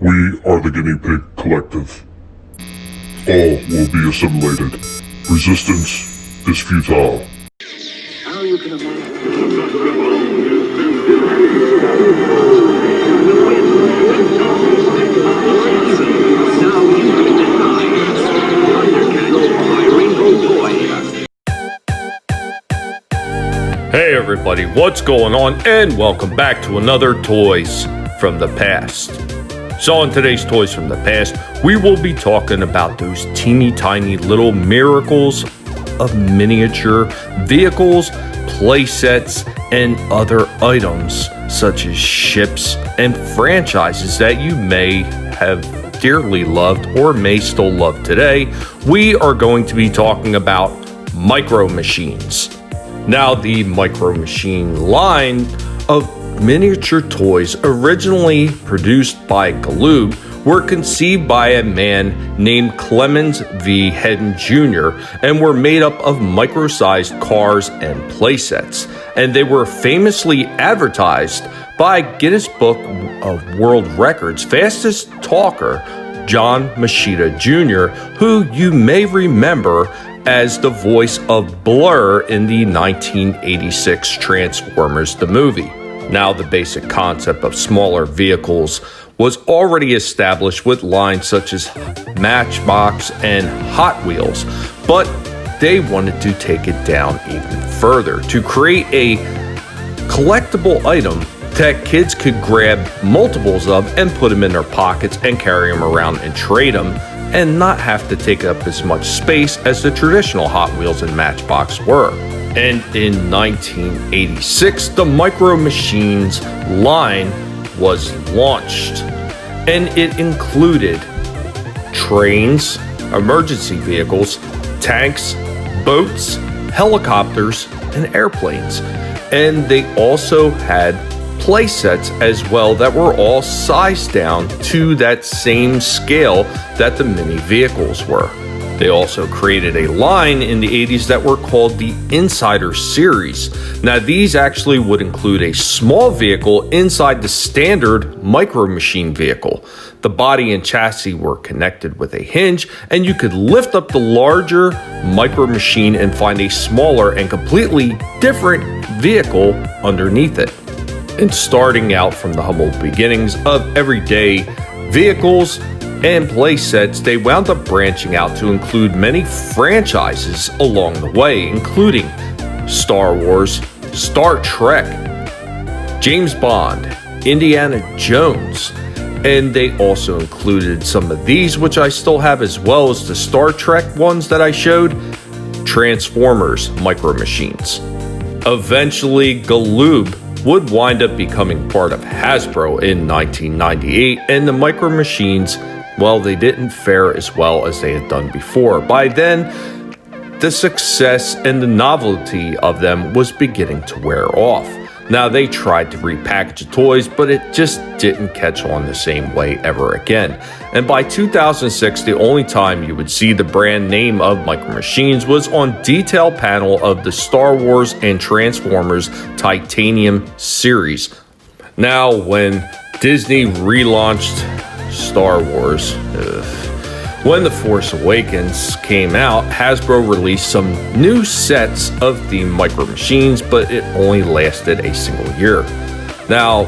We are the Guinea Pig Collective. All will be assimilated. Resistance is futile. How you can imagine. Hey everybody, what's going on? And welcome back to another Toys from the Past. So in today's Toys from the Past, we will be talking about those teeny tiny little miracles of miniature vehicles, play sets, and other items such as ships and franchises that you may have dearly loved or may still love today. We are going to be talking about MicroMachines. Now, the MicroMachine line of miniature toys originally produced by Galoob were conceived by a man named Clemens V. Hedden Jr. and were made up of micro-sized cars and playsets. And they were famously advertised by Guinness Book of World Records fastest talker John Machida Jr., who you may remember as the voice of Blur in the 1986 Transformers the movie. Now, the basic concept of smaller vehicles was already established with lines such as Matchbox and Hot Wheels, but they wanted to take it down even further to create a collectible item that kids could grab multiples of and put them in their pockets and carry them around and trade them, and not have to take up as much space as the traditional Hot Wheels and Matchbox were. And in 1986, the MicroMachines line was launched, and it included trains, emergency vehicles, tanks, boats, helicopters, and airplanes. And they also had play sets as well that were all sized down to that same scale that the mini vehicles were. They also created a line in the 80s that were called the Insider Series. Now, these actually would include a small vehicle inside the standard MicroMachine vehicle. The body and chassis were connected with a hinge, and you could lift up the larger MicroMachine and find a smaller and completely different vehicle underneath it. And starting out from the humble beginnings of everyday vehicles and play sets, they wound up branching out to include many franchises along the way, including Star Wars, Star Trek, James Bond, Indiana Jones, and they also included some of these, which I still have, as well as the Star Trek ones that I showed, Transformers MicroMachines. Eventually, Galoob would wind up becoming part of Hasbro in 1998, and the MicroMachines, well, they didn't fare as well as they had done before. By then, the success and the novelty of them was beginning to wear off. Now, they tried to repackage the toys, but it just didn't catch on the same way ever again. And by 2006, the only time you would see the brand name of MicroMachines was on detail panel of the Star Wars and Transformers Titanium series. Now, when Disney relaunched Star Wars, when The Force Awakens came out, Hasbro released some new sets of the MicroMachines, but it only lasted a single year. Now,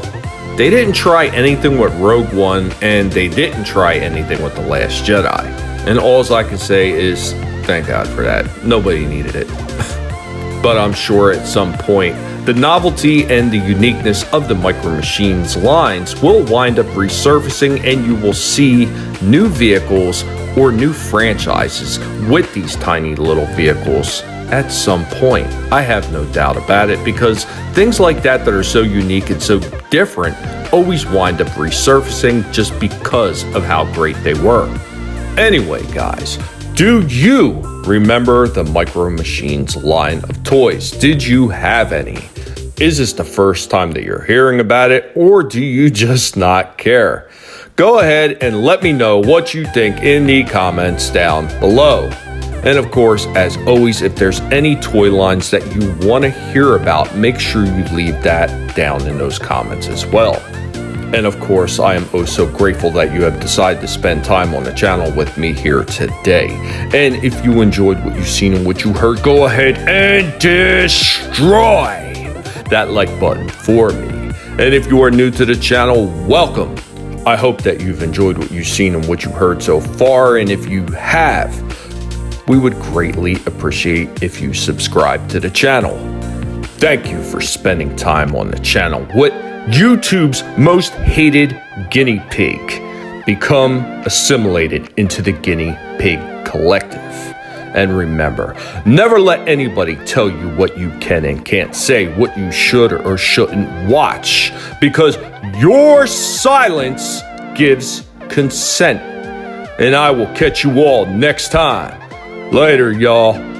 they didn't try anything with Rogue One, and they didn't try anything with The Last Jedi. And all I can say is, thank God for that. Nobody needed it. But I'm sure at some point, the novelty and the uniqueness of the MicroMachines lines will wind up resurfacing, and you will see new vehicles or new franchises with these tiny little vehicles at some point. I have no doubt about it, because things like that are so unique and so different always wind up resurfacing just because of how great they were. Anyway, guys, do you remember the MicroMachines line of toys? Did you have any? Is this the first time that you're hearing about it, or do you just not care? Go ahead and let me know what you think in the comments down below. And of course, as always, if there's any toy lines that you want to hear about, make sure you leave that down in those comments as well. And of course, I am oh so grateful that you have decided to spend time on the channel with me here today. And if you enjoyed what you've seen and what you heard, go ahead and destroy that like button for me. And if you are new to the channel, welcome. I hope that you've enjoyed what you've seen and what you heard so far. And if you have, we would greatly appreciate if you subscribe to the channel. Thank you for spending time on the channel with YouTube's most hated guinea pig. Become assimilated into the guinea pig collective. And remember, never let anybody tell you what you can and can't say, what you should or shouldn't watch, because your silence gives consent. And I will catch you all next time. Later, y'all.